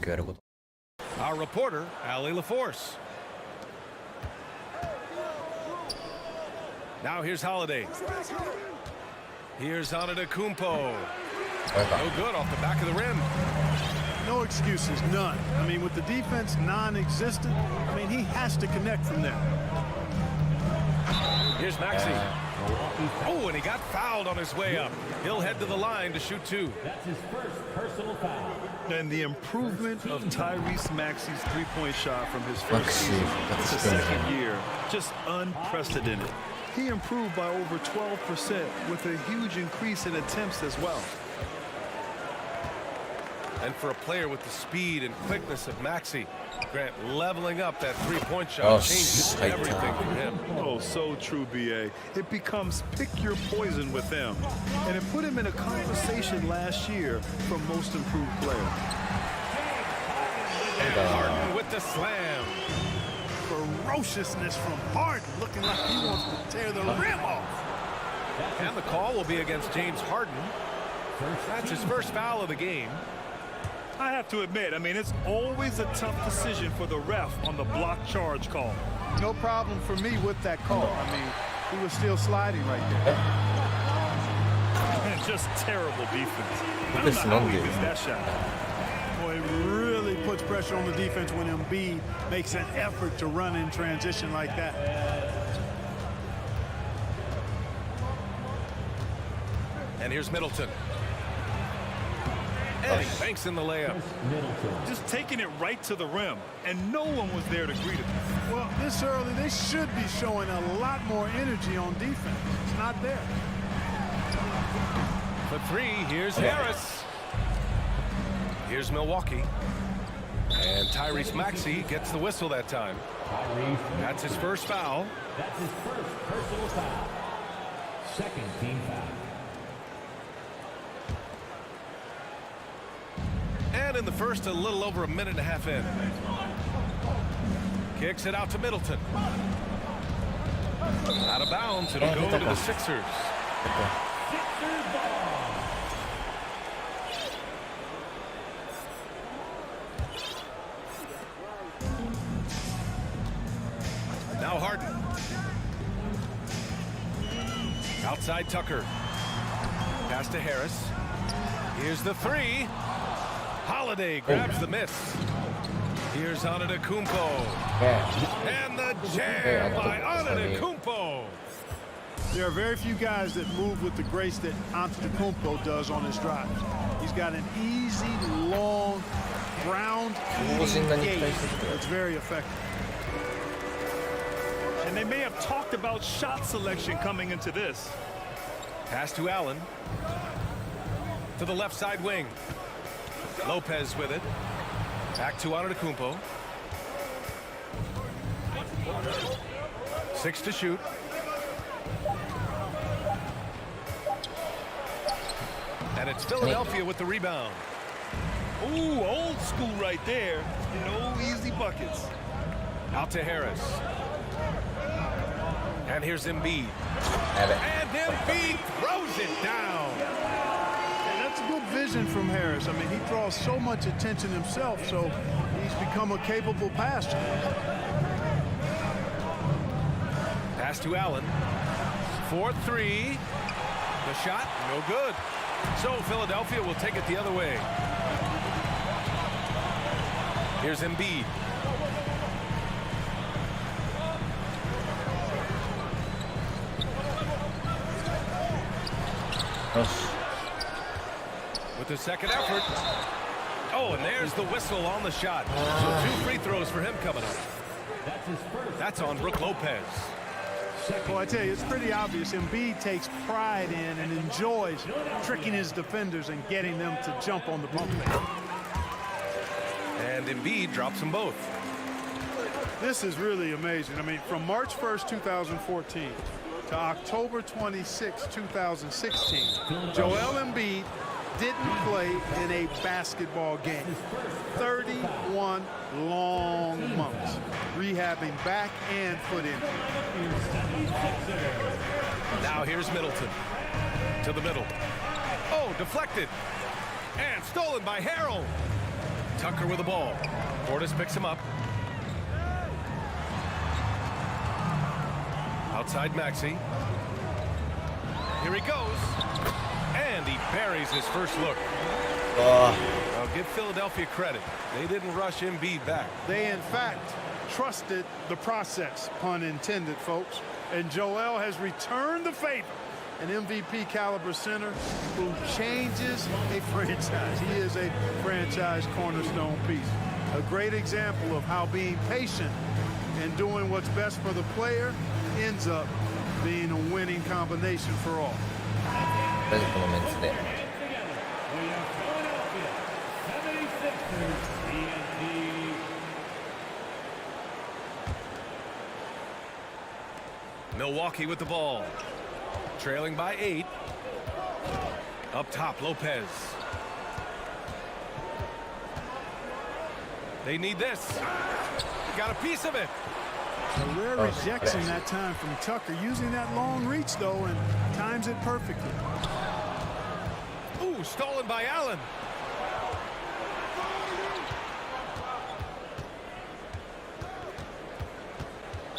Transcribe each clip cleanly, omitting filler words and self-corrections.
やること。 Our reporter, Ali LaForce. Now here's Holiday. Here's Antetokounmpo. No good off the back of the rim. No excuses, none. I mean, with the defense non-existent, I mean, he has to connect from there. Here's Maxey. Oh, and he got fouled on his way up. He'll head to the line to shoot two. That's his first personal foul. And the improvement of Tyrese Maxey's three-point shot from his first season to second year, just unprecedented. He improved by over 12% with a huge increase in attempts as well. And for a player with the speed and quickness of Maxey, Grant, leveling up that three-point shot changes everything for him. Oh, so true, B.A. It becomes pick your poison with him. And it put him in a conversation last year for most improved player. And Harden with the slam. Ferociousness from Harden, looking like he wants to tear the rim off. And the call will be against James Harden. That's his first foul of the game. I have to admit, I mean, it's always a tough decision for the ref on the block charge call. No problem for me with that call. I mean, he was still sliding right there. And just terrible defense. I don't know how he missed that shot. Boy, it really puts pressure on the defense when Embiid makes an effort to run in transition like that. And here's Middleton. And he banks in the layup. Just taking it right to the rim, and no one was there to greet him. Well, this early, they should be showing a lot more energy on defense. It's not there. For three, here's Harris. Here's Milwaukee. And Tyrese Maxey gets the whistle that time. That's his first foul. That's his first personal foul. Second team foul. And in the first, a little over a minute and a half in. Kicks it out to Middleton. Out of bounds, it'll go to the Sixers. Sixers ball. Now Harden. Outside Tucker. Pass to Harris. Here's the three. Holiday grabs the miss. Here's Antetokounmpo. And the jam by Antetokounmpo. There are very few guys that move with the grace that Antetokounmpo does on his drive. He's got an easy, long, ground-eating gait that's very effective. And they may have talked about shot selection coming into this. Pass to Allen. To the left side wing. Lopez with it. Back to Antetokounmpo. 6 to shoot. And it's Philadelphia with the rebound. Ooh, old school right there. No easy buckets. Out to Harris. And here's Embiid. And Embiid throws it down. That's good vision from Harris. I mean, he draws so much attention himself, so he's become a capable passer. Pass to Allen. 4-3. The shot, no good. So Philadelphia will take it the other way. Here's Embiid. With the second effort. Oh, and there's the whistle on the shot. So 2 free throws for him coming up. That's his first. That's on Brook Lopez. Well, I tell you, it's pretty obvious. Embiid takes pride in and enjoys tricking his defenders and getting them to jump on the pump fake. And Embiid drops them both. This is really amazing. I mean, from March 1st, 2014 to October 26, 2016, Joel Embiid didn't play in a basketball game. 31 long months, rehabbing back and foot injury. Now here's Middleton to the middle. Oh, deflected and stolen by Harrell. Tucker with the ball. Portis picks him up. Outside Maxey. Here he goes. And he buries his first look. I'll give Philadelphia credit. They didn't rush Embiid back. They, in fact, trusted the process, pun intended, folks. And Joel has returned the favor. An MVP caliber center who changes a franchise. He is a franchise cornerstone piece. A great example of how being patient and doing what's best for the player ends up being a winning combination for all. このメンツで Milwaukee with the ball. Trailing by 8. Up top, Lopez. They need this. Got a piece of it. A rare rejection that time from Tucker, using that long reach, though, and times it perfectly. Ooh, stolen by Allen.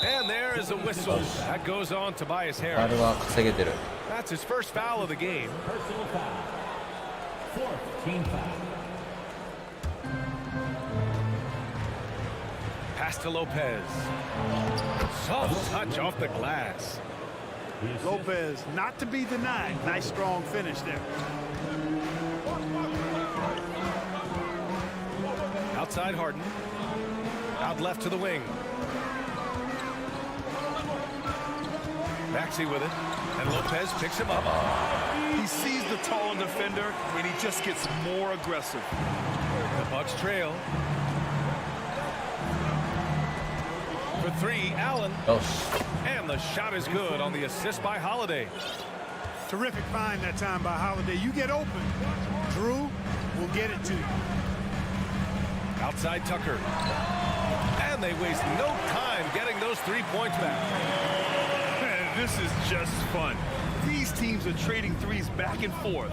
And there is a whistle. That goes on Tobias ファウ Harris. ルは稼げてる That's his first foul of the game. Personal foul. Fourth team foul. Pass to Lopez. Soft touch off the glass. Lopez, not to be denied. Nice, strong finish there. Outside Harden. Out left to the wing. Maxey with it. And Lopez picks him up. He sees the tall defender, and he just gets more aggressive. The Bucks trail. For 3, Allen. よし And the shot is good on the assist by Holiday. Terrific find that time by Holiday. You get open. Drew will get it to you. Outside Tucker. And they waste no time getting those 3 points back. Man, this is just fun. These teams are trading threes back and forth.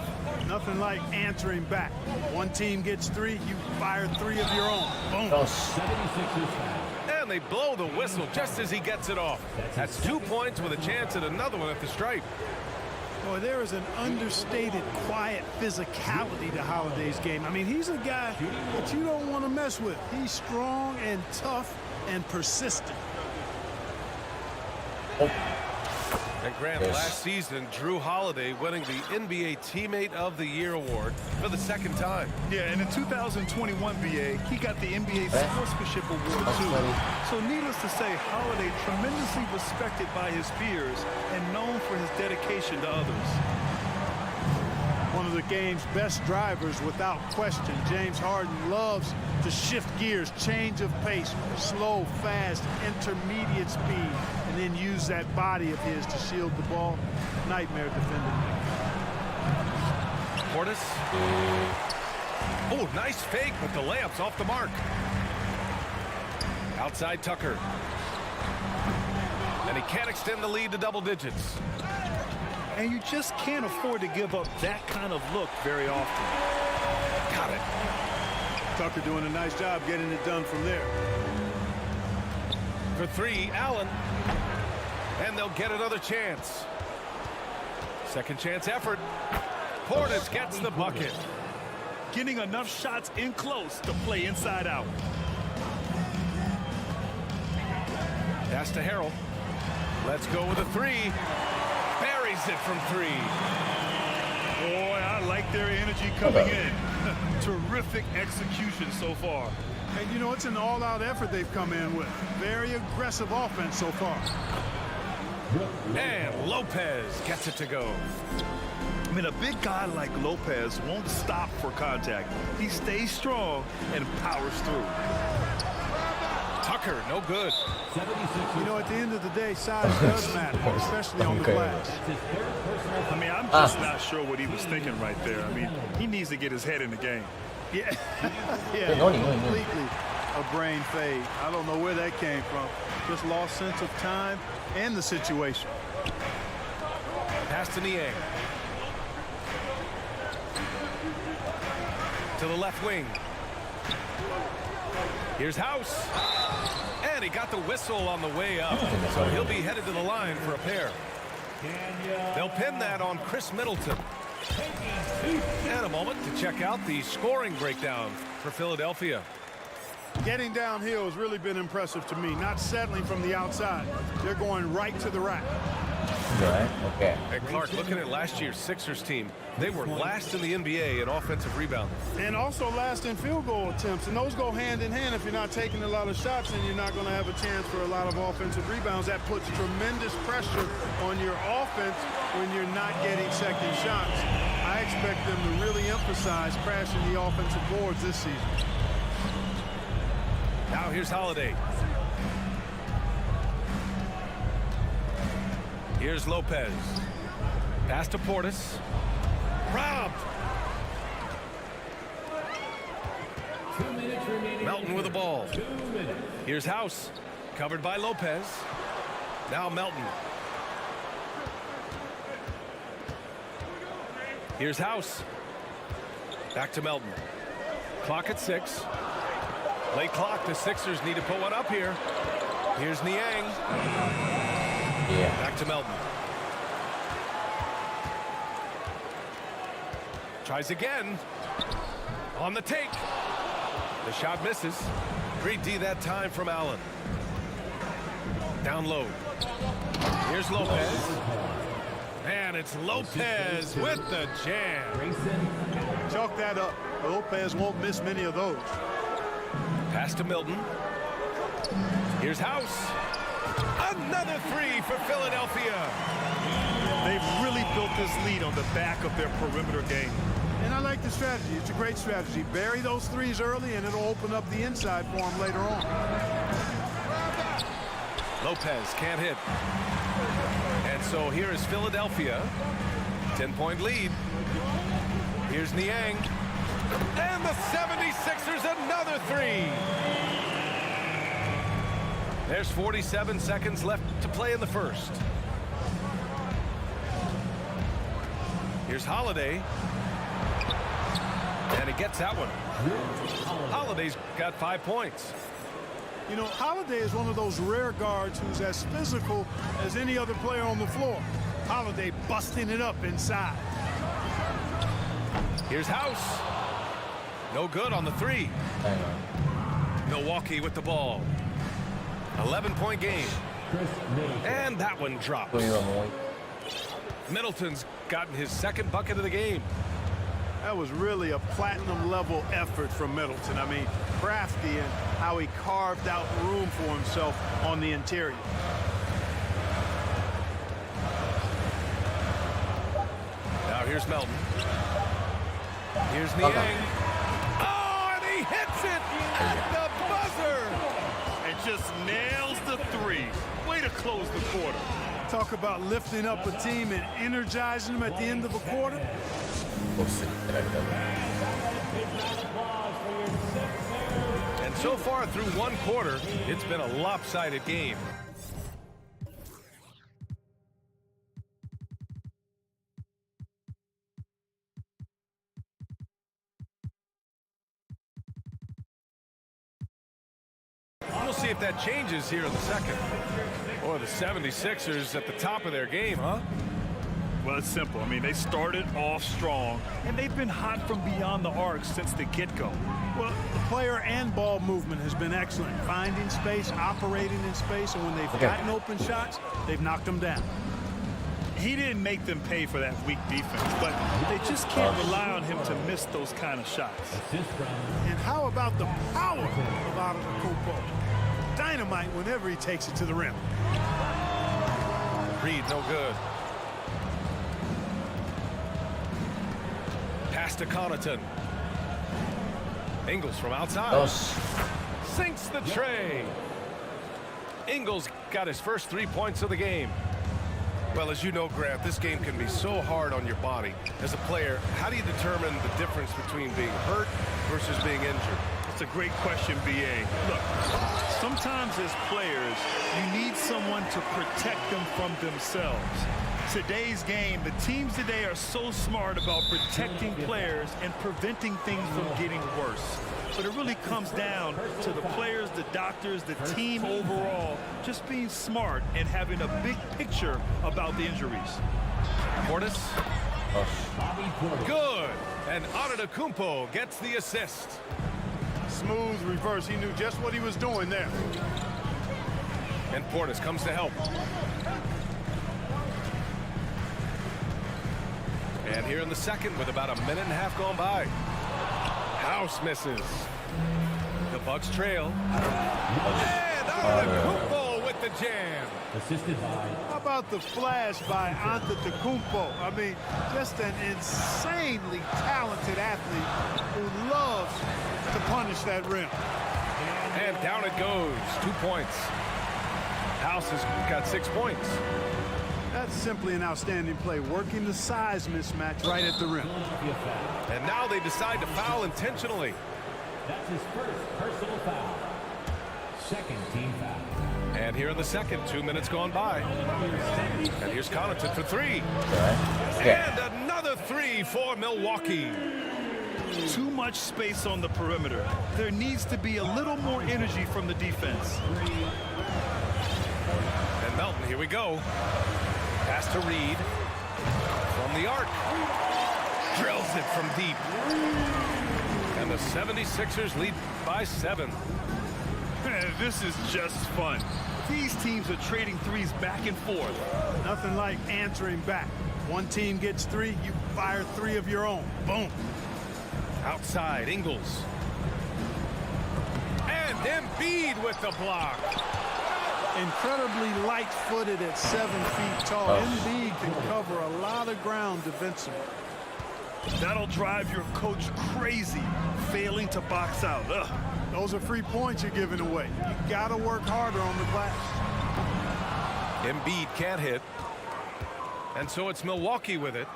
Nothing like answering back. One team gets 3, you fire 3 of your own. Boom. よし 76ers foul. And they blow the whistle just as he gets it off. That's 2 points with a chance at another one at the stripe. Boy, there is an understated, quiet physicality to Holiday's game. I mean, he's a guy that you don't want to mess with. He's strong and tough and persistent. And Grant, Yes. last season, Drew Holiday winning the NBA Teammate of the Year award for the 2nd time. Yeah, and in 2021 BA, he got the NBA Sportsmanship Award too. So needless to say, Holiday tremendously respected by his peers and known for his dedication to others. One of the game's best drivers without question. James Harden loves to shift gears, change of pace, slow, fast, intermediate speed, and then use that body of his to shield the ball. Nightmare defender. Portis. Oh, nice fake, but the layup's off the mark. Outside Tucker. And he can't extend the lead to double digits. And you just can't afford to give up that kind of look very often. Got it. Tucker doing a nice job getting it done from there. For 3, Allen. And they'll get another chance. Second chance effort. Portis gets the bucket. Getting enough shots in close to play inside out. Pass to Harrell. Let's go with a 3. Buries it from 3. Boy, I like their energy coming in. Terrific execution so far. And you know, it's an all-out effort they've come in with. Very aggressive offense so far. And Lopez gets it to go. I mean, a big guy like Lopez won't stop for contact. He stays strong and powers through. Tucker, no good. 76ers. You know, at the end of the day, size does matter, especially on the glass. That's his third personal foul. I mean, I'm just not sure what he was thinking right there. I mean, he needs to get his head in the game. Yeah, yeah, completely a brain fade. I don't know where that came from. Just lost sense of time and the situation. Pass to Niang. To the left wing. Here's House. And he got the whistle on the way up. So he'll be headed to the line for a pair. They'll pin that on Chris Middleton. And a moment to check out the scoring breakdown for Philadelphia. Getting downhill has really been impressive to me. Not settling from the outside. They're going right to the rack. Right? Okay. And Clark, looking at last year's Sixers team, they were last in the NBA in offensive rebounding. And also last in field goal attempts. And those go hand in hand. If you're not taking a lot of shots, then you're not going to have a chance for a lot of offensive rebounds. That puts tremendous pressure on your offense when you're not getting second shots. I expect them to really emphasize crashing the offensive boards this season. Now here's Holiday. Here's Lopez. Pass to Portis. Robbed. 2 minutes remaining. Melton with the ball. 2 minutes. Here's House. Covered by Lopez. Now Melton. Here's House. Back to Melton. Clock at 6. Late clock. The Sixers need to put one up here. Here's Niang. Yeah. Back to Melton. Tries again. On the take. The shot misses. Great D that time from Allen. Down low. Here's Lopez. And it's Lopez with the jam. Chalk that up. Lopez won't miss many of those. Pass to Milton. Here's House. Another three for Philadelphia. They've really built this lead on the back of their perimeter game. And I like the strategy. It's a great strategy. Bury those threes early, and it'll open up the inside for them later on. Lopez can't hit. And so here is Philadelphia. 10-point lead. Here's Niang. And the 76ers another three. There's 47 seconds left to play in the first. Here's Holiday. And he gets that one. Holiday's got 5 points. You know, Holiday is one of those rare guards who's as physical as any other player on the floor. Holiday busting it up inside. Here's House. No good on the three. Milwaukee with the ball. 11-point game. And that one drops. Middleton's gotten his second bucket of the game. That was really a platinum-level effort from Middleton. I mean, crafty in how he carved out room for himself on the interior. Now here's Melton. Here's Niang. Oh, and he hits it at the buzzer. And just nails the three. Way to close the quarter. Talk about lifting up a team and energizing them at the end of a quarter. And so far through one quarter, it's been a lopsided game. We'll see if that changes here in the second. Boy, the 76ers at the top of their game, huh? Well, it's simple. I mean, they started off strong, and they've been hot from beyond the arc since the get-go. Well, the player and ball movement has been excellent. Finding space, operating in space, and when they've gotten open shots, they've knocked them down. He didn't make them pay for that weak defense, but they just can't rely on him to miss those kind of shots. And how about the power of Antetokounmpo? Dynamite whenever he takes it to the rim. Reed, no good. Pass to Connaughton. Ingles from outside. Sinks the tray. Ingles got his first 3 points of the game. Well, as you know, Grant, this game can be so hard on your body. As a player, how do you determine the difference between being hurt versus being injured? That's a great question, B.A. Look, sometimes as players, you need someone to protect them from themselves. Today's game, the teams today are so smart about protecting players and preventing things from getting worse. but it really comes down to the players, the doctors, the team overall, just being smart and having a big picture about the injuries. Portis. Good. And Antetokounmpo gets the assist. Smooth reverse. He knew just what he was doing there. And Portis comes to help. And here in the second with about a minute and a half gone by. House misses. The Bucks trail. And Antetokounmpo with the jam. Assisted by. How about the flash by Antetokounmpo? I mean, just an insanely talented athlete who loves to punish that rim. And down it goes. 2 points. House has got 6 points. That's simply an outstanding play, working the size mismatch right at the rim. And now they decide to foul intentionally. That's his first personal foul. Second team foul. And here in the second, 2 minutes gone by. And here's Connaughton for three. And another three for Milwaukee. Too much space on the perimeter. There needs to be a little more energy from the defense. And Melton, here we go. Pass to Reed. From the arc. Drills it from deep. And the 76ers lead by 7. This is just fun. These teams are trading threes back and forth. Nothing like answering back. One team gets 3, you fire 3 of your own. Boom. Outside, Ingles. And Embiid with the block. Incredibly light-footed at 7 feet tall. Embiid can cover a lot of ground defensively. That'll drive your coach crazy, failing to box out. Ugh. Those are free points you're giving away. You gotta work harder on the glass. Embiid can't hit. And so it's Milwaukee with it,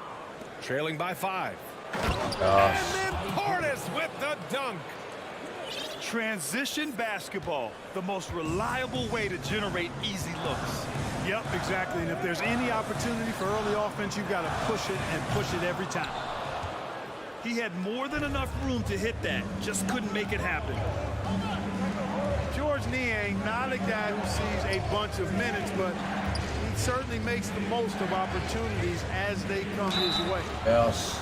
trailing by 5. And then Portis with the dunk. Transition basketball, the most reliable way to generate easy looks. Yep, exactly. And if there's any opportunity for early offense, you've got to push it and push it every time. He had more than enough room to hit that, just couldn't make it happen. George Niang, not a guy who sees a bunch of minutes, but he certainly makes the most of opportunities as they come his way. Yes.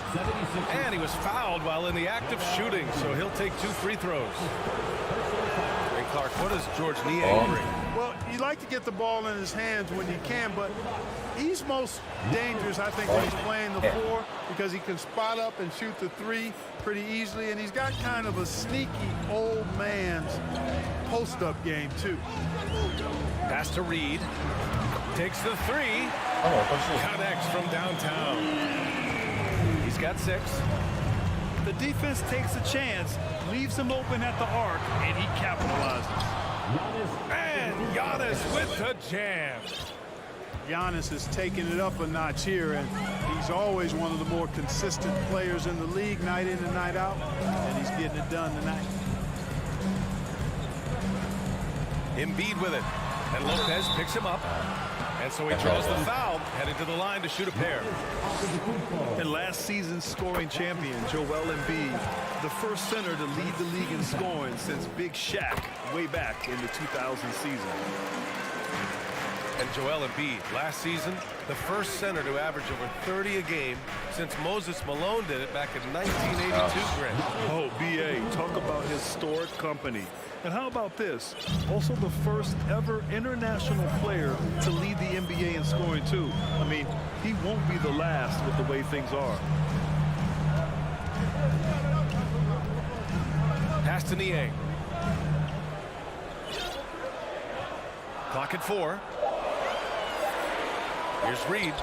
And he was fouled while in the act of shooting, so he'll take 2 free throws. And Clark, what does George Niang bring? Well, you like to get the ball in his hands when you can, but he's most dangerous, I think, when he's playing the 4 because he can spot up and shoot the 3 pretty easily, and he's got kind of a sneaky old man's post-up game, too. Pass to Reed. Takes the 3. Connects from downtown. He's got 6. The defense takes a chance, leaves him open at the arc, and he capitalizes. And Giannis with the jam. Giannis is taking it up a notch here, and he's always one of the more consistent players in the league, night in and night out, and he's getting it done tonight. Embiid with it. And Lopez picks him up. And so he draws the foul, heading to the line to shoot a pair. And last season's scoring champion, Joel Embiid, the first center to lead the league in scoring since Big Shaq way back in the 2000 season. And Joel Embiid, last season, the first center to average over 30 a game since Moses Malone did it back in 1982, Grant. Oh, B.A., talk about historic company. And how about this? Also the first ever international player to lead the NBA in scoring, too. I mean, he won't be the last with the way things are. Pass to Niang. Clock at 4. Here's Reed.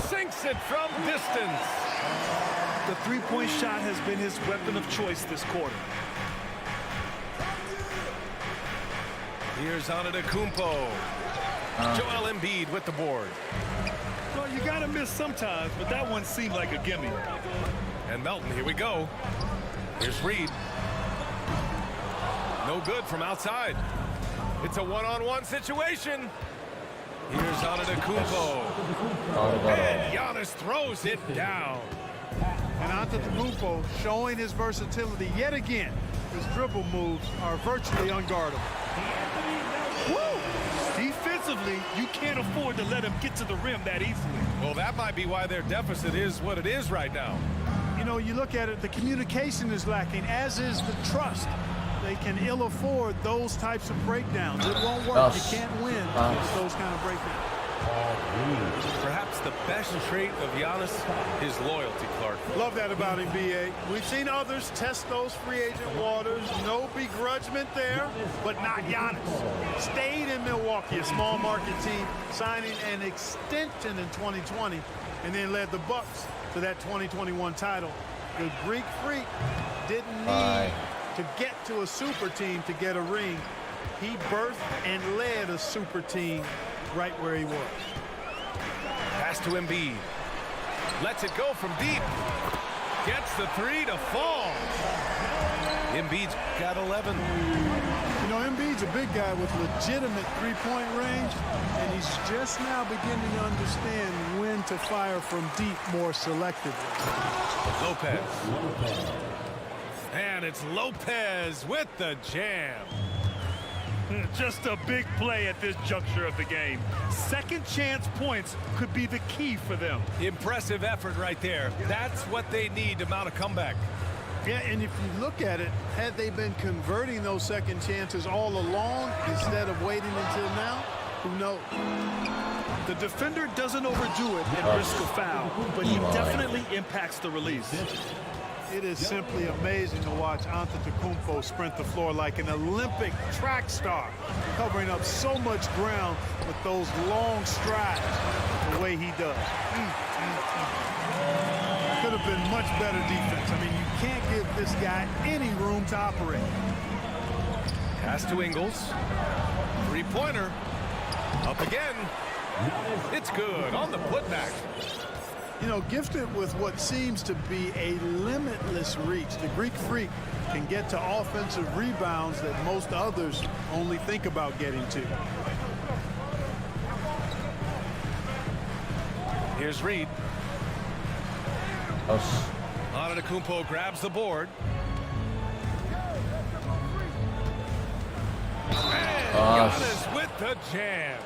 Sinks it from distance. The three-point shot has been his weapon of choice this quarter. Here's Antetokounmpo. Joel Embiid with the board. Well, you got to miss sometimes, but that one seemed like a gimme. And Melton, here we go. Here's Reed. No good from outside. It's a one-on-one situation. Here's Antetokounmpo. And Giannis throws it down. And Antetokounmpo showing his versatility yet again. His dribble moves are virtually unguardable. Woo! Defensively, you can't afford to let him get to the rim that easily. Well, that might be why their deficit is what it is right now. You know, you look at it, the communication is lacking, as is the trust. They can ill afford those types of breakdowns. It won't work. You can't win with those kind of breakdowns. Perhaps the best trait of Giannis is loyalty, Clark. Love that about him, B.A. We've seen others test those free agent waters. No begrudgment there, but not Giannis. Stayed in Milwaukee, a small market team, signing an extension in 2020, and then led the Bucks to that 2021 title. The Greek Freak didn't need to get to a super team to get a ring. He birthed and led a super team right where he was. Pass to Embiid. Lets it go from deep. Gets the three to fall. Embiid's got 11. You know, Embiid's a big guy with legitimate three-point range, and he's just now beginning to understand when to fire from deep more selectively. Lopez. And it's Lopez with the jam. Just a big play at this juncture of the game. Second chance points could be the key for them. Impressive effort right there. That's what they need to mount a comeback. Yeah, and if you look at it, had they been converting those second chances all along instead of waiting until now, who knows? The defender doesn't overdo it and risk a foul, but he definitely impacts the release. It is simply amazing to watch Antetokounmpo sprint the floor like an Olympic track star, covering up so much ground with those long strides the way he does. Could have been much better defense. I mean, you can't give this guy any room to operate. Pass to Ingles. Three-pointer. Up again. It's good on the putback. You know, gifted with what seems to be a limitless reach, the Greek Freak can get to offensive rebounds that most others only think about getting to. Here's Reed. Antetokounmpo grabs the board. And Giannis with the jam.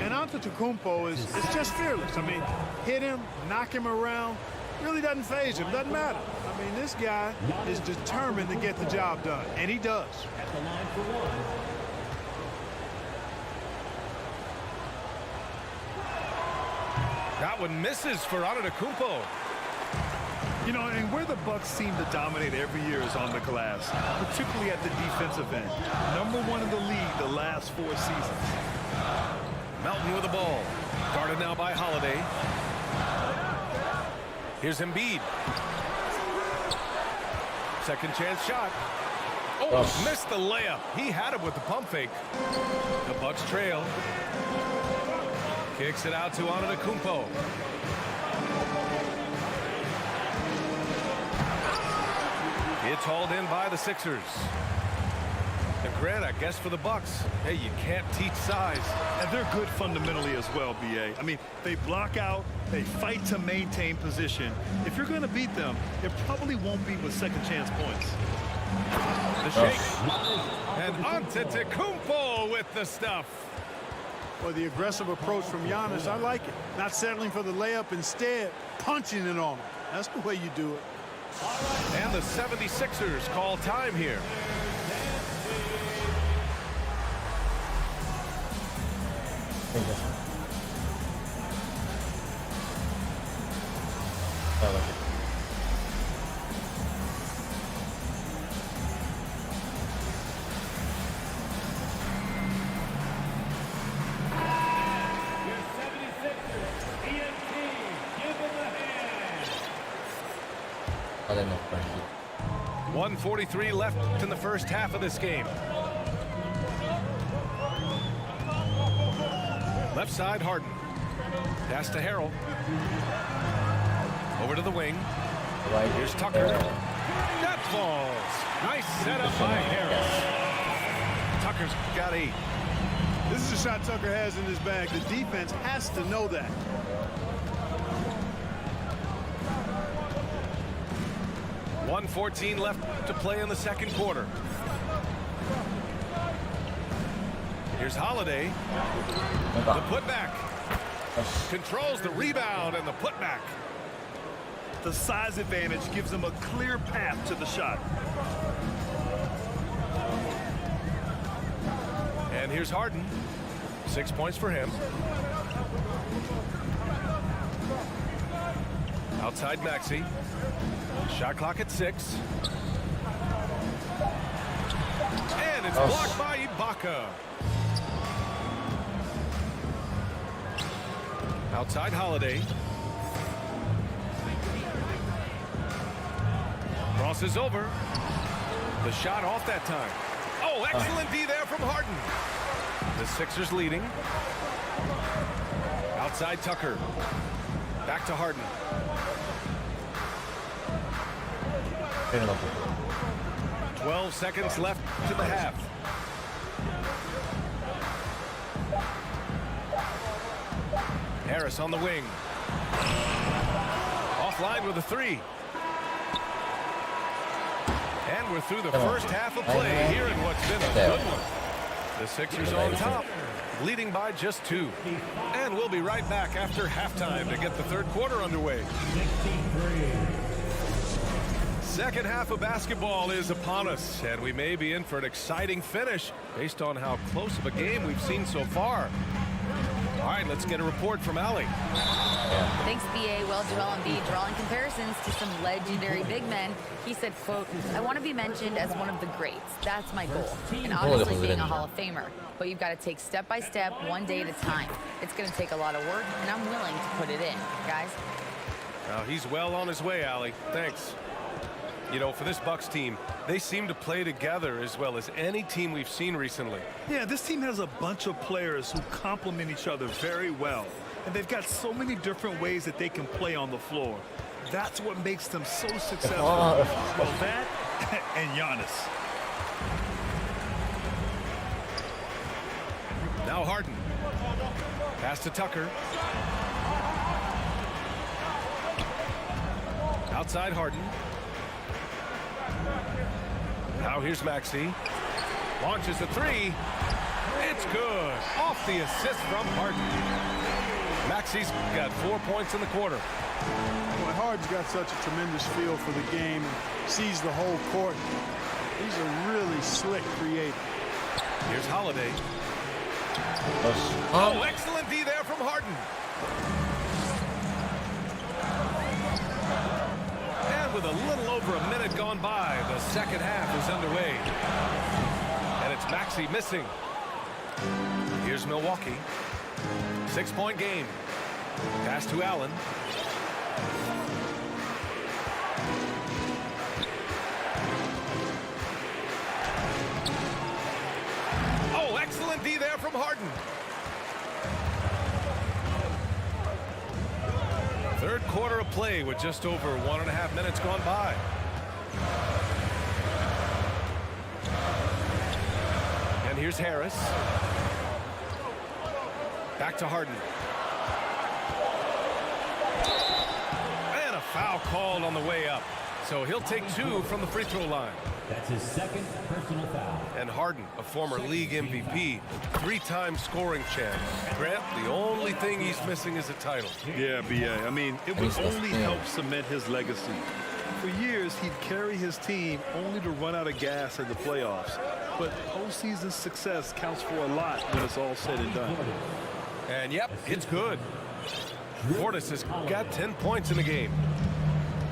And Antetokounmpo is just fearless. I mean, hit him, knock him around, really doesn't faze him, doesn't matter. I mean, this guy is determined to get the job done, and he does. At the line for one. That one misses for Antetokounmpo. You know, and where the Bucks seem to dominate every year is on the glass, particularly at the defensive end. #1 in the league the last 4 seasons. Melton with the ball. Guarded now by Holiday. Here's Embiid. Second chance shot. Oh, missed the layup. He had it with the pump fake. The Bucks trail. Kicks it out to Antetokounmpo. It's hauled in by the Sixers. And Grant, I guess for the Bucks, hey, you can't teach size. And they're good fundamentally as well, B.A. I mean, they block out, they fight to maintain position. If you're going to beat them, it probably won't be with second chance points. The shake. And Antetokounmpo with the stuff. Well, the aggressive approach from Giannis, I like it. Not settling for the layup, instead punching it on him. That's the way you do it. And the 76ers call time here. Your 76ers, ENT, give them a hand. 1:43 left in the first half of this game. Left side, Harden. Pass to Harrell. Over to the wing. Here's Tucker. That falls. Nice setup by Harrell. Tucker's got 8. This is a shot Tucker has in his bag. The defense has to know that. 1:14 left to play in the second quarter. Here's Holiday. The putback. Controls the rebound and the putback. The size advantage gives him a clear path to the shot. And here's Harden. 6 points for him. Outside Maxey. Shot clock at 6. And it's blocked by Ibaka. Outside Holiday. Crosses over. The shot off that time. Oh, excellent D there from Harden. The Sixers leading. Outside Tucker. Back to Harden. 12 seconds left to the half. Harris on the wing. Offline with a 3. And we're through the first half of play here in what's been a good one. The Sixers on top, leading by just 2. And we'll be right back after halftime to get the third quarter underway. Second half of basketball is upon us, and we may be in for an exciting finish based on how close of a game we've seen so far. All right, let's get a report from Allie. Thanks, BA. Well, Joel Embiid drawing comparisons to some legendary big men. He said, quote, "I want to be mentioned as one of the greats. That's my goal. And obviously being a Hall of Famer. But you've got to take step by step, one day at a time. It's going to take a lot of work, and I'm willing to put it in, guys." Now, he's well on his way, Allie. Thanks. You know, for this Bucks team, they seem to play together as well as any team we've seen recently. Yeah, this team has a bunch of players who complement each other very well. And they've got so many different ways that they can play on the floor. That's what makes them so successful. Well, that and Giannis. Now Harden. Pass to Tucker. Outside Harden. Now here's Maxey. Launches a 3. It's good. Off the assist from Harden. Maxey's got 4 points in the quarter. Well, Harden's got such a tremendous feel for the game and sees the whole court. He's a really slick creator. Here's Holiday. Oh, excellent D there from Harden. And with a little over a minute gone by, the second half is underway. And it's Maxey missing. Here's Milwaukee. 6-point game. Pass to Allen. Oh, excellent D there from Harden. Third quarter of play with just over 1.5 minutes gone by. And here's Harris. Back to Harden. And a foul called on the way up. So he'll take 2 from the free throw line. That's his second personal foul. And Harden, a former league MVP, 3-time scoring champ. Grant, the only thing he's missing is a title. Yeah, BA. I mean, it would only help cement his legacy. For years, he'd carry his team only to run out of gas in the playoffs. But postseason success counts for a lot when it's all said and done. And yep, it's good. Portis has got 10 points in the game.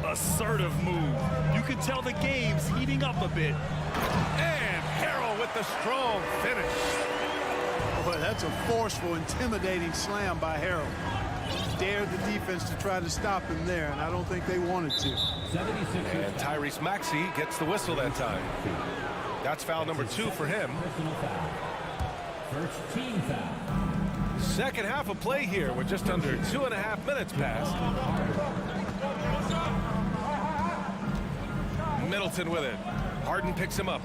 Assertive move. You can tell the game's heating up a bit. And Harrell with the strong finish. Boy, that's a forceful, intimidating slam by Harold. Dared the defense to try to stop him there, and I don't think they wanted to. And Tyrese Maxey gets the whistle that time. That's foul number 2 for him. Personal foul. First team foul. Second half of play here with just under 2.5 minutes passed. Middleton with it. Harden picks him up.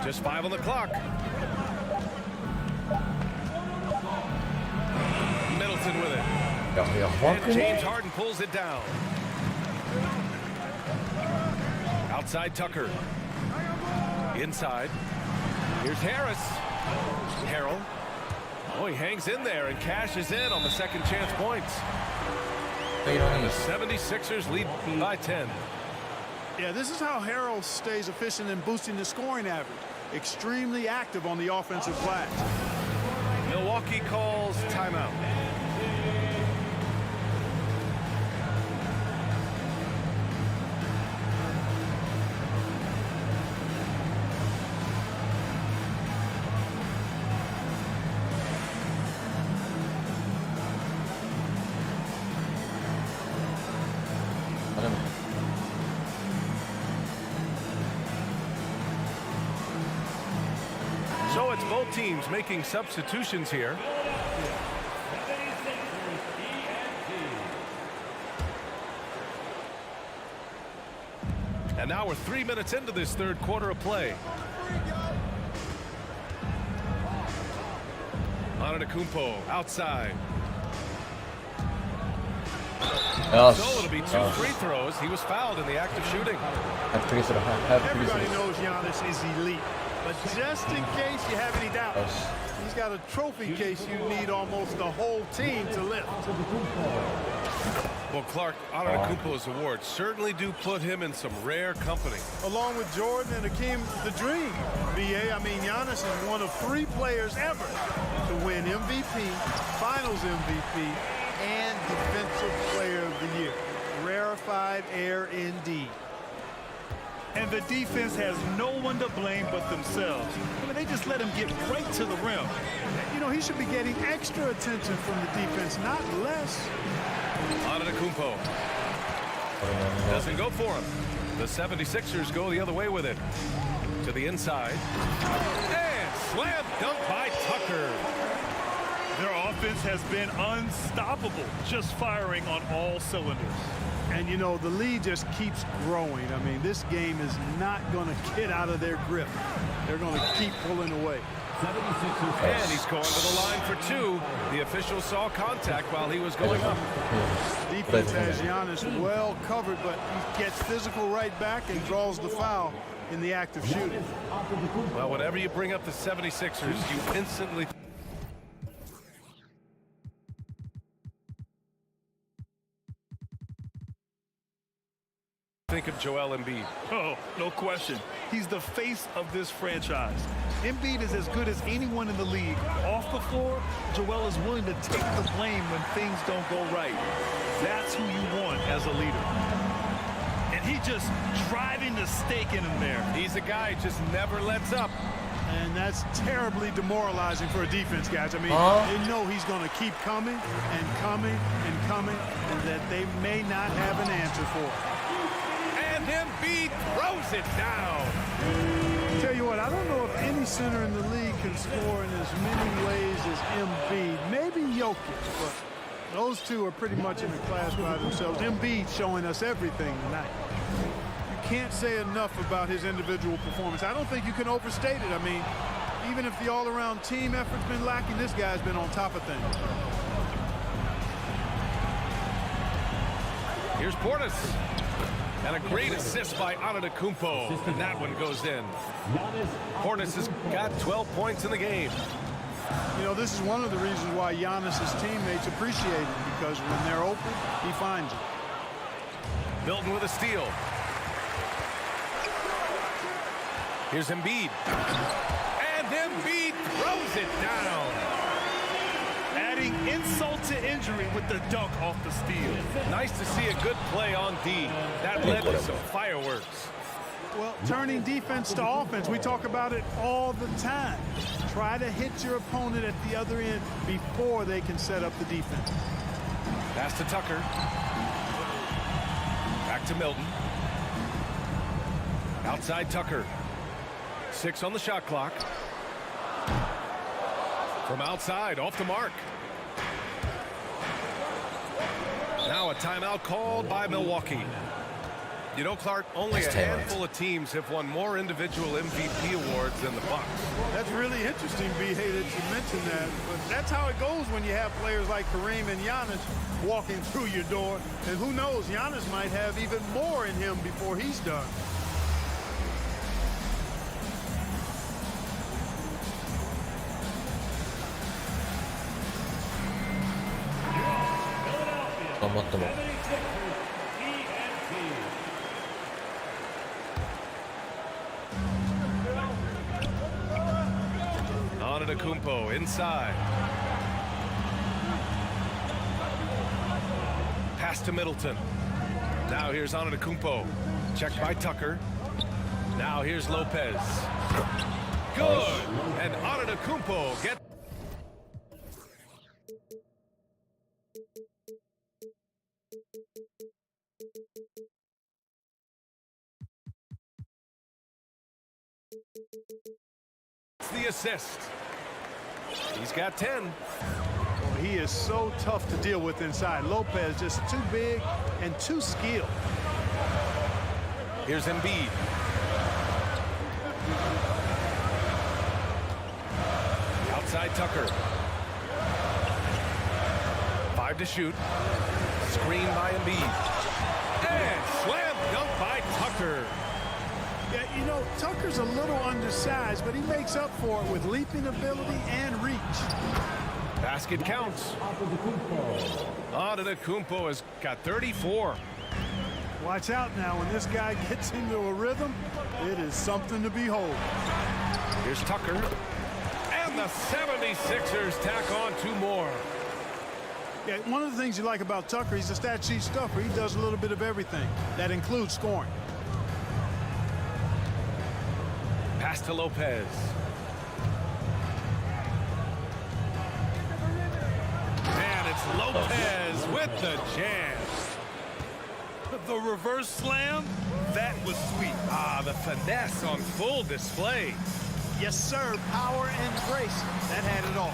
Just 5 on the clock. Middleton with it. And James Harden pulls it down. Outside Tucker. Inside. Here's Harris. Harrell. Oh, he hangs in there and cashes in on the second chance points. And the 76ers lead by 10. Yeah, this is how Harrell stays efficient in boosting the scoring average. Extremely active on the offensive glass. Milwaukee calls timeout. So it's both teams making substitutions here. And now we're 3 minutes into this third quarter of play. Antetokounmpo outside. So it'll be 2 free throws. He was fouled in the act of shooting. Everybody knows Giannis is elite, but just in case you have any doubts, he's got a trophy case you need almost the whole team to lift. Well, Clark, Antetokounmpo's awards certainly do put him in some rare company. Along with Jordan and Hakeem the Dream. BA, I mean, Giannis is one of 3 players ever to win MVP, Finals MVP, and Defensive Player of the Year. Rarefied air indeed. And the defense has no one to blame but themselves. I mean, they just let him get right to the rim. You know, he should be getting extra attention from the defense, not less. Antetokounmpo doesn't go for him. The 76ers go the other way with it. To the inside. And slam dunk by Tucker. Their offense has been unstoppable, just firing on all cylinders. And, you know, the lead just keeps growing. I mean, this game is not going to get out of their grip. They're going to keep pulling away. And he's going to the line for 2. The official saw contact while he was going up. Defense has Giannis well covered, but he gets physical right back and draws the foul in the act of shooting. Well, whenever you bring up the 76ers, you instantly think of Joel Embiid. Oh, no question. He's the face of this franchise. Embiid is as good as anyone in the league. Off the floor, Joel is willing to take the blame when things don't go right. That's who you want as a leader. And he just driving the stake in him there. He's a guy who just never lets up. And that's terribly demoralizing for a defense, guys. I mean, they know he's going to keep coming and coming and coming, and that they may not have an answer for it. And Embiid throws it down. Tell you what, I don't know if any center in the league can score in as many ways as Embiid. Maybe Jokic, but those two are pretty much in the class by themselves. Embiid showing us everything tonight. You can't say enough about his individual performance. I don't think you can overstate it. I mean, even if the all-around team effort's been lacking, this guy's been on top of things. Here's Portis. And a great assist by Antetokounmpo. And that one goes in. Portis has got 12 points in the game. You know, this is one of the reasons why Giannis's teammates appreciate him, because when they're open, he finds it. Milton with a steal. Here's Embiid. And Embiid throws it down. Adding insult to injury with the dunk off the steal. Nice to see a good play on D. That led to some fireworks. Well, turning defense to offense, we talk about it all the time. Try to hit your opponent at the other end before they can set up the defense. Pass to Tucker. Back to Milton. Outside Tucker. 6 on the shot clock. From outside, off the mark. Now a timeout called by Milwaukee. You know, Clark, only a handful of teams have won more individual MVP awards than the Bucks. That's really interesting, B. Hey, that you mentioned that. But that's how it goes when you have players like Kareem and Giannis walking through your door. And who knows, Giannis might have even more in him before he's done. もっとも。Antetokounmpo inside. Pass to Middleton. Now here's Antetokounmpo. Checked by Tucker. Now here's Lopez. Good. And Antetokounmpo gets. The assist. He's got 10. Well, he is so tough to deal with inside. Lopez just too big and too skilled. Here's Embiid. Outside Tucker. 5 to shoot. Screen by Embiid. And slam dunk by Tucker. Yeah, you know, Tucker's a little undersized, but he makes up for it with leaping ability and reach. Basket counts. Antetokounmpo has got 34. Watch out now. When this guy gets into a rhythm, it is something to behold. Here's Tucker. And the 76ers tack on 2 more. Yeah, one of the things you like about Tucker, he's a stat sheet stuffer. He does a little bit of everything. That includes scoring. Pass to Lopez. And it's Lopez with the jam. The reverse slam, that was sweet. Ah, the finesse on full display. Yes, sir. Power and grace. That had it all.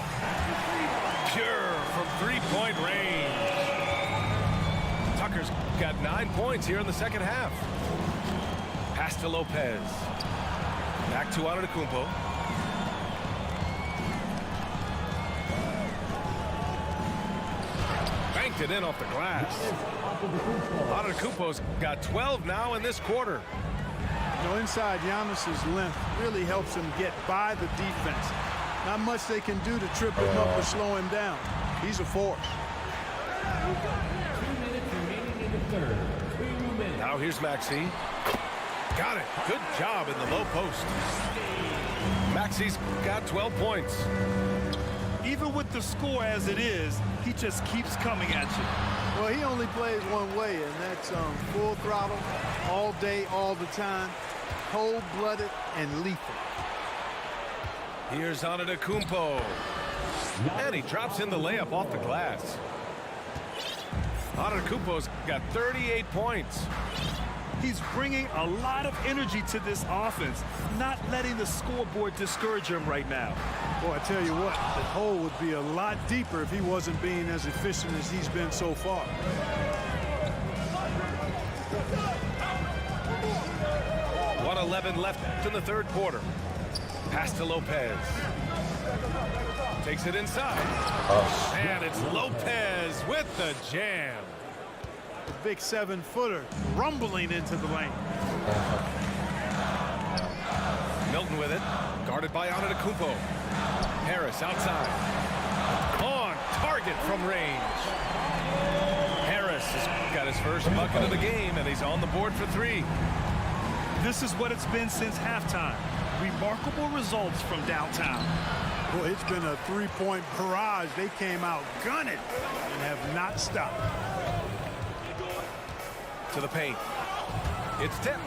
Pure from 3-point range. Tucker's got 9 points here in the second half. Pass to Lopez. Back to Antetokounmpo. Banked it in off the glass. Antetokounmpo's got 12 now in this quarter. You know, inside, Giannis's length really helps him get by the defense. Not much they can do to trip him up or slow him down. He's a force. 2 minutes remaining in the third. 2 minutes. Now here's Maxey. Got it. Good job in the low post. Maxey's got 12 points. Even with the score as it is, he just keeps coming at you. Well, he only plays one way, and that's full throttle, all day, all the time, cold-blooded and lethal. Here's Antetokounmpo. And he drops in the layup off the glass. Antetokounmpo's got 38 points. He's bringing a lot of energy to this offense, not letting the scoreboard discourage him right now. Boy, I tell you what, the hole would be a lot deeper if he wasn't being as efficient as he's been so far. .11 left in the third quarter. Pass to Lopez. Takes it inside. And it's Lopez with the jam. The big 7-footer rumbling into the lane. Milton with it. Guarded by Antetokounmpo. Harris outside. On target from range. Harris has got his first bucket of the game, and he's on the board for 3. This is what it's been since halftime. Remarkable results from downtown. Boy, it's been a 3-point barrage. They came out gunning and have not stopped. To the paint. It's tipped.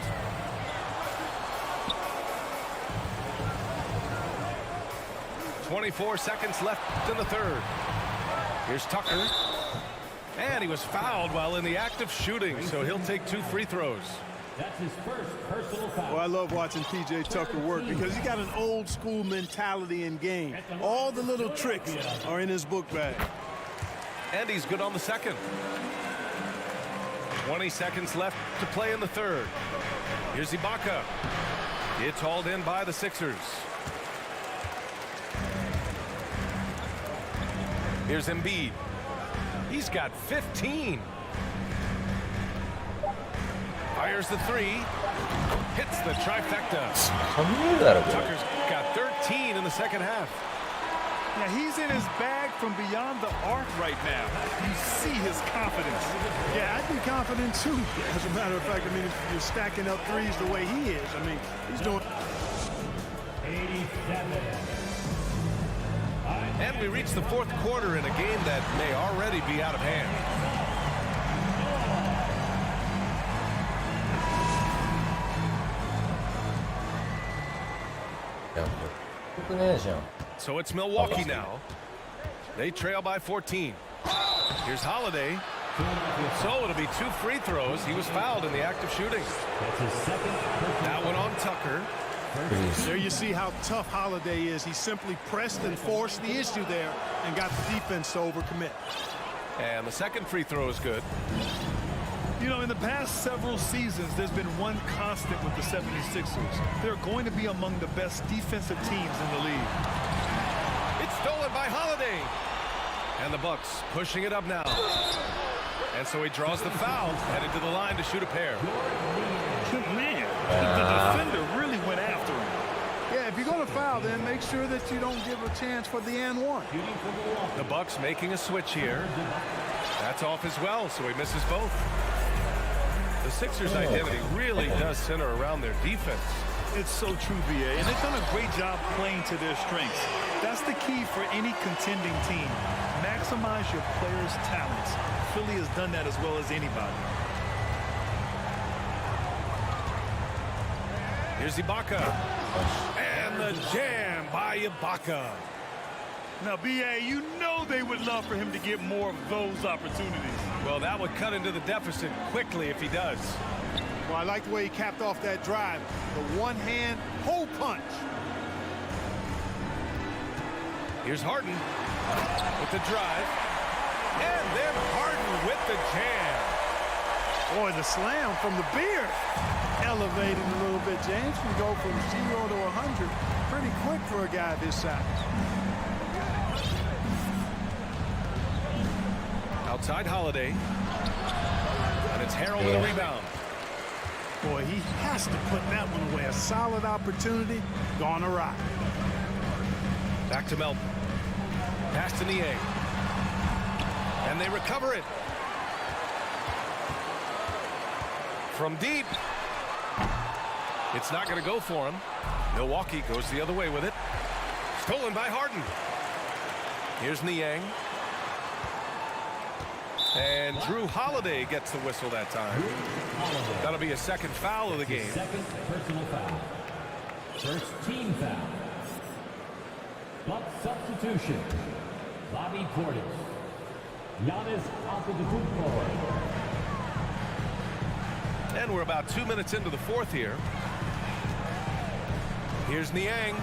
.24 seconds left in the third. Here's Tucker. And he was fouled while in the act of shooting, so he'll take 2 free throws. That's his first personal foul. Well, I love watching P.J. Tucker work because he's got an old-school mentality in game. All the little tricks are in his book bag. And he's good on the second. 20 seconds left to play in the third. Here's Ibaka. It's hauled in by the Sixers. Here's Embiid. He's got 15. Fires the 3. Hits the trifecta. Tucker's got 13 in the second half. Yeah, he's in his bag from beyond the arc right now. You see his confidence. Yeah, I'd be confident too. As a matter of fact, I mean, if you're stacking up threes the way he is, I mean, he's doing. 87. And we reach the fourth quarter in a game that may already be out of hand. So it's Milwaukee now. They trail by 14. Here's Holiday. So it'll be 2 free throws. He was fouled in the act of shooting. That's his second. That one on Tucker. There you see how tough Holiday is. He simply pressed and forced the issue there and got the defense to overcommit. And the second free throw is good. You know, in the past several seasons, there's been one constant with the 76ers. They're going to be among the best defensive teams in the league. It's stolen by Holiday. And the Bucks pushing it up now. And so he draws the foul, headed to the line to shoot a pair. Man, the defender really went after him. Yeah, if you're going to foul, then make sure that you don't give a chance for the and one. The Bucks making a switch here. That's off as well, so he misses both. The Sixers' identity really does center around their defense. It's so true, VA, and they've done a great job playing to their strengths. That's the key for any contending team. Maximize your players' talents. Philly has done that as well as anybody. Here's Ibaka. And the jam by Ibaka. Now, BA, you know they would love for him to get more of those opportunities. Well, that would cut into the deficit quickly if he does. Well, I like the way he capped off that drive. The one-hand hole punch. Here's Harden with the drive. And then Harden with the jam. Boy, the slam from the beard. Elevating a little bit. James can go from 0 to 100 pretty quick for a guy this size. Outside Holiday. And it's Harrell with a rebound. Boy, he has to put that one away. A solid opportunity gone awry. Back to Melton. Pass to Niang. And they recover it. From deep. It's not going to go for him. Milwaukee goes the other way with it. Stolen by Harden. Here's Niang. And Drew Holiday gets the whistle that time. That'll be a second foul of the game. Second personal foul. First team foul. Buck substitution. Bobby Portis. Giannis Antetokounmpo. And we're about 2 minutes into the fourth here. Here's Niang.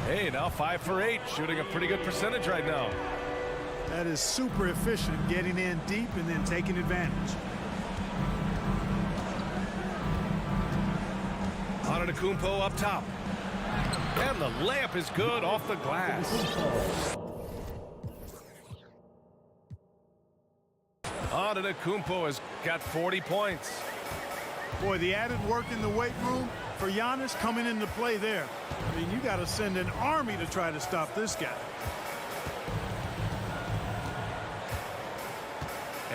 Hey, now 5 for 8, shooting a pretty good percentage right now. That is super efficient, getting in deep and then taking advantage. Antetokounmpo up top. And the layup is good off the glass. Antetokounmpo has got 40 points. Boy, the added work in the weight room for Giannis coming into play there. I mean, you got to send an army to try to stop this guy.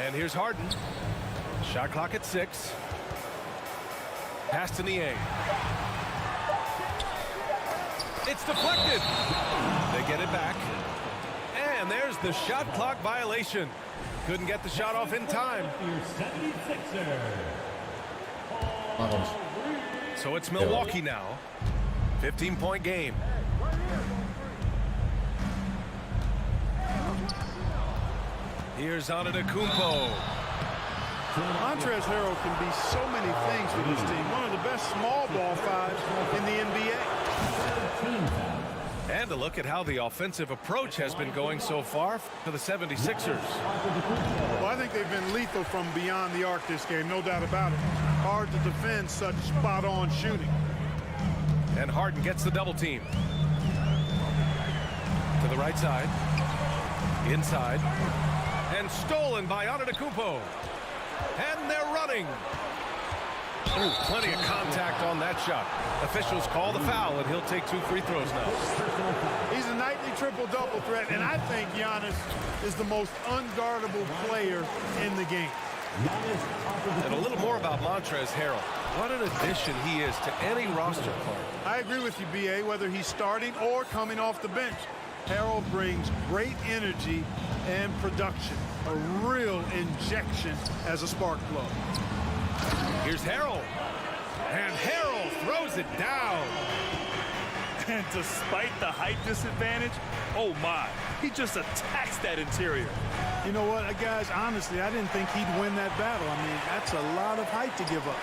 And here's Harden. Shot clock at 6. Pass to Niang. It's deflected. They get it back. And there's the shot clock violation. Couldn't get the shot off in time. Your 76er. So it's Milwaukee now. 15-point game. Here's Antetokounmpo. Montrezl Harrell can be so many things with this team. One of the best small ball fives in the NBA. And a look at how the offensive approach has been going so far for the 76ers. Well, I think they've been lethal from beyond the arc this game, no doubt about it. Hard to defend such spot-on shooting. And Harden gets the double team. To the right side. Inside. And stolen by Antetokounmpo. And they're running. Ooh, plenty of contact on that shot. Officials call the foul, and he'll take 2 free throws now. He's a nightly triple-double threat, and I think Giannis is the most unguardable player in the game. And a little more about Montrezl Harrell. What an addition he is to any roster, Clark. I agree with you, B.A., whether he's starting or coming off the bench. Harrell brings great energy and production, a real injection as a spark plug. Here's Harrell. And Harrell throws it down. And despite the height disadvantage, oh my, he just attacks that interior. You know what, guys, honestly, I didn't think he'd win that battle. I mean, that's a lot of height to give up.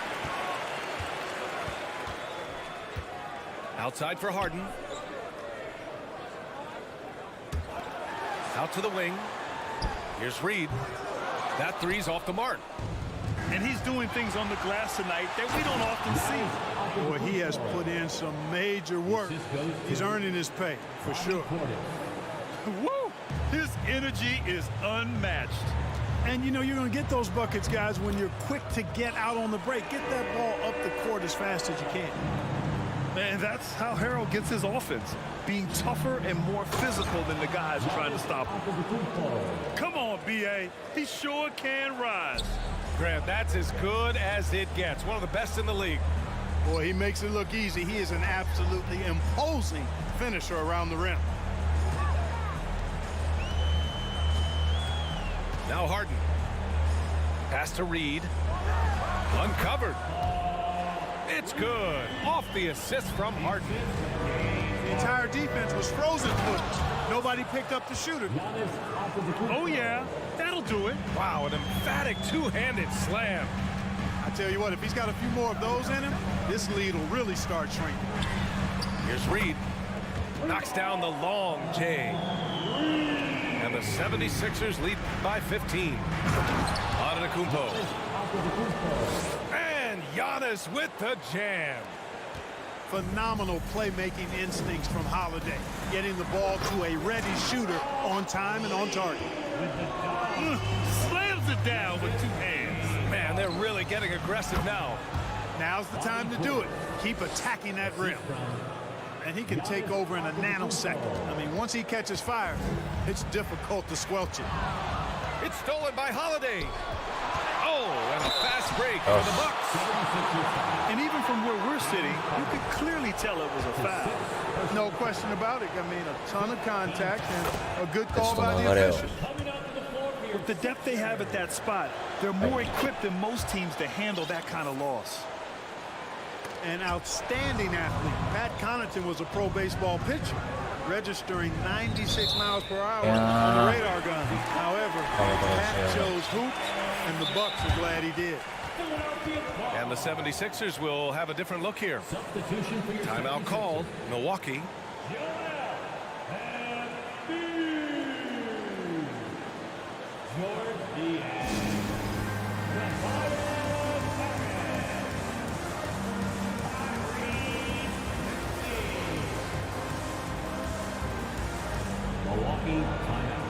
Outside for Harden. Out to the wing. Here's Reed. That three's off the mark. And he's doing things on the glass tonight that we don't often see. Boy, he has put in some major work. He's earning his pay, for sure. Woo! His energy is unmatched. And, you know, you're going to get those buckets, guys, when you're quick to get out on the break. Get that ball up the court as fast as you can. And that's how Harrell gets his offense, being tougher and more physical than the guys trying to stop him. Come on, B.A. He sure can rise. Grant, that's as good as it gets. One of the best in the league. Boy, he makes it look easy. He is an absolutely imposing finisher around the rim. Now Harden. Pass to Reed. Uncovered. It's good. Off the assist from Harden. The entire defense was frozen footage. Nobody picked up the shooter. Oh, yeah. That'll do it. Wow, an emphatic two-handed slam. I tell you what, if he's got a few more of those in him, this lead will really start shrinking. Here's Reed. Knocks down the long J. And the 76ers lead by 15. Antetokounmpo. And Giannis with the jam. Phenomenal playmaking instincts from Holiday, getting the ball to a ready shooter on time and on target. Slams it down with 2 hands. Man, they're really getting aggressive now. Now's the time to do it. Keep attacking that rim. And he can take over in a nanosecond. I mean, once he catches fire, it's difficult to squelch it. It's stolen by Holiday. Oh, and a fast break for the Bucks. And even from where we're sitting, you could clearly tell it was a foul. No question about it. I mean, a ton of contact and a good call by the official. With the depth they have at that spot, they're more equipped than most teams to handle that kind of loss. An outstanding athlete. Pat Connaughton was a pro baseball pitcher, registering 96 miles per hour on the radar gun. However, Pat chose hoops, and the Bucks are glad he did. And the 76ers will have a different look here. Timeout called. Milwaukee. Milwaukee timeout.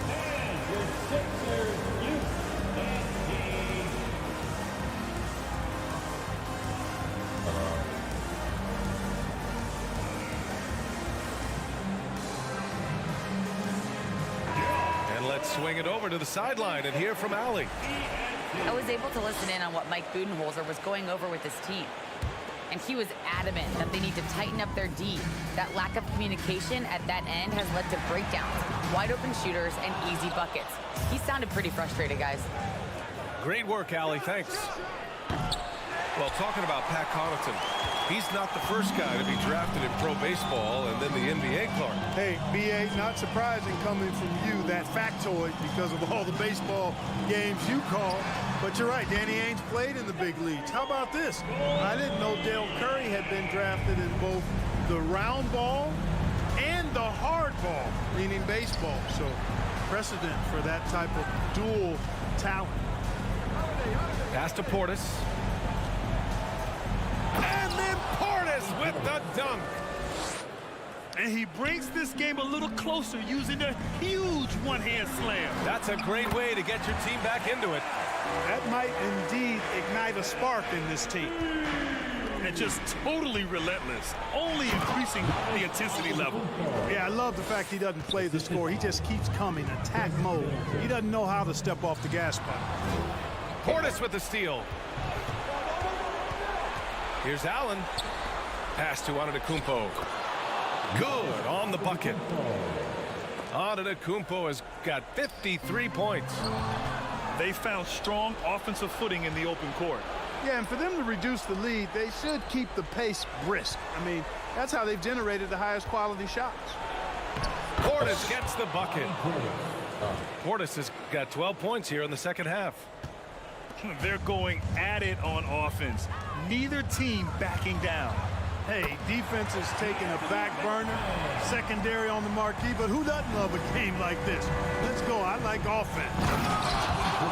And your Sixers youth and game. And let's swing it over to the sideline and hear from Allie. I was able to listen in on what Mike Budenholzer was going over with his team. And he was adamant that they need to tighten up their D. That lack of communication at that end has led to breakdowns, wide open shooters, and easy buckets. He sounded pretty frustrated, guys. Great work, Allie. Thanks. Well, talking about Pat Connaughton, he's not the first guy to be drafted in pro baseball and then the NBA, Clark. Hey, B.A., not surprising coming from you, that factoid, because of all the baseball games you call. But you're right, Danny Ainge played in the big leagues. How about this? I didn't know Dale Curry had been drafted in both the round ball and the hard ball, meaning baseball. So precedent for that type of dual talent. Pass to Portis. And then Portis with the dunk. And he brings this game a little closer using a huge one-hand slam. That's a great way to get your team back into it. That might indeed ignite a spark in this team. And just totally relentless, only increasing the intensity level. Yeah, I love the fact he doesn't play the score. He just keeps coming, attack mode. He doesn't know how to step off the gas pedal. Portis with the steal. Here's Allen. Pass to Antetokounmpo. Good on the bucket. Antetokounmpo has got 53 points. They found strong offensive footing in the open court. Yeah, and for them to reduce the lead, they should keep the pace brisk. I mean, that's how they've generated the highest quality shots. Portis gets the bucket. Portis has got 12 points here in the second half. They're going at it on offense. Neither team backing down. Hey, defense is taking a back burner, secondary on the marquee, but who doesn't love a game like this? Let's go. I like offense.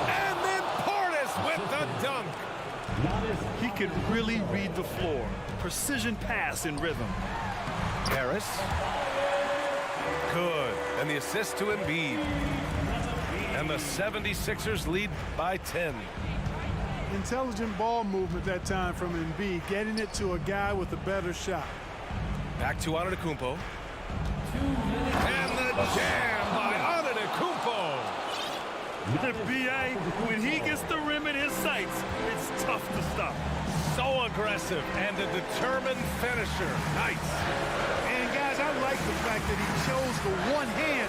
And then Portis with the dunk. He could really read the floor. Precision pass in rhythm. Harris. Good. And the assist to Embiid. And the 76ers lead by 10. Intelligent ball movement that time from Embiid, getting it to a guy with a better shot. Back to Antetokounmpo. And the jam by Antetokounmpo. The BA, when he gets the rim in his sights, it's tough to stop. So aggressive and a determined finisher. Nice. And guys, I like the fact that he chose the one-hand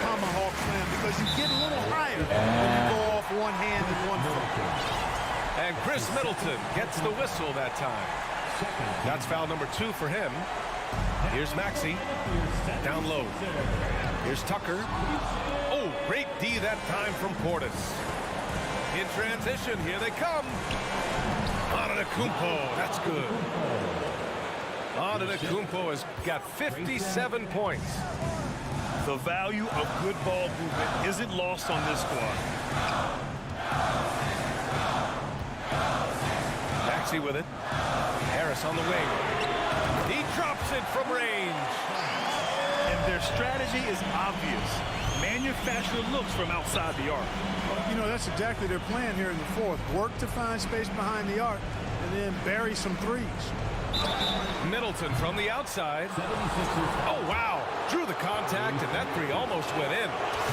tomahawk slam because you get a little higher when you go off one hand and one foot. And Chris Middleton gets the whistle that time. That's foul number 2 for him. Here's Maxey. Down low. Here's Tucker. Oh, great D that time from Portis. In transition, here they come. Antetokounmpo, that's good. Antetokounmpo has got 57 points. The value of good ball movement isn't lost on this squad. Maxey with it. Harris on the wing. He drops it from range. And their strategy is obvious. Manufacture looks from outside the arc. You know, that's exactly their plan here in the fourth. Work to find space behind the arc and then bury some threes. Middleton from the outside. Oh, wow. Drew the contact, and that three almost went in.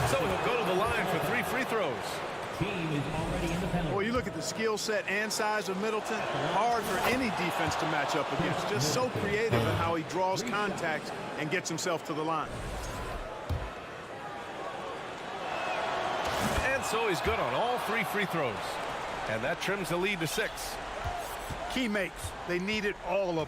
So he'll go to the line for 3 free throws. Team is already in the penalty. Well, you look at the skill set and size of Middleton. Hard for any defense to match up against. Just so creative in how he draws contact and gets himself to the line. And so he's good on all 3 free throws. And that trims the lead to 6. Key makes. They needed all of them.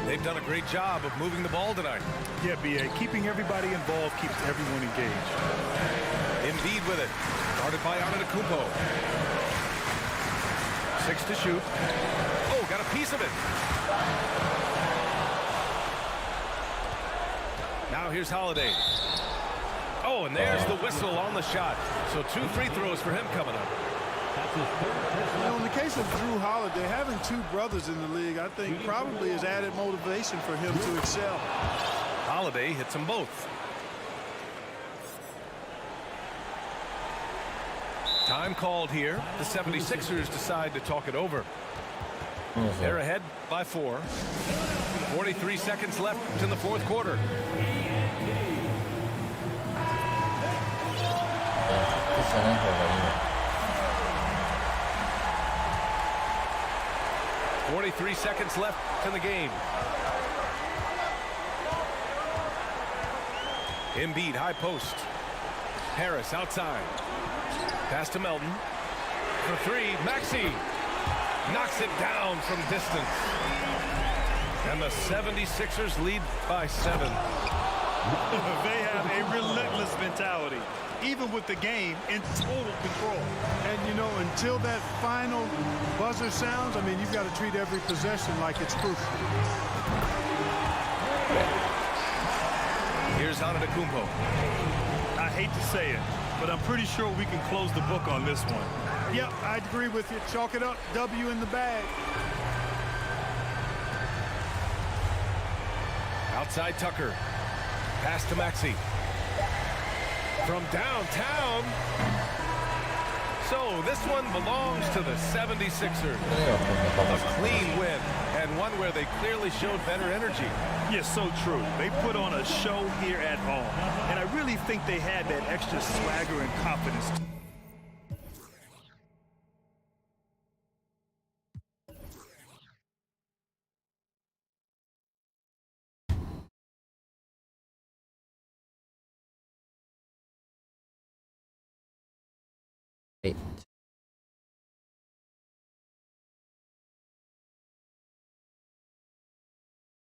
They've done a great job of moving the ball tonight. Yeah, BA, keeping everybody involved keeps everyone engaged. Embiid with it. Guarded by Antetokounmpo. 6 to shoot. Oh, got a piece of it. Now here's Holiday. Oh, and there's the whistle on the shot. So 2 free throws for him coming up. You know, in the case of Drew Holiday, having 2 brothers in the league, I think probably is added motivation for him to excel. Holiday hits them both. Time called here. The 76ers decide to talk it over. They're ahead by 4. 43 seconds left in the fourth quarter. .43 seconds left in the game. Embiid high post. Harris outside. Pass to Melton. For 3, Maxey knocks it down from distance. And the 76ers lead by 7. They have a relentless mentality, even with the game in total control. And, you know, until that final buzzer sounds, I mean, you've got to treat every possession like it's crucial. Here's Antetokounmpo. I hate to say it, but I'm pretty sure we can close the book on this one. Yep, I agree with you. Chalk it up. W in the bag. Outside Tucker. Pass to Maxey. From downtown. So this one belongs to the 76ers. A clean win, and one where they clearly showed better energy. Yes, so true. They put on a show here at home, and I really think they had that extra swagger and confidence. Eight.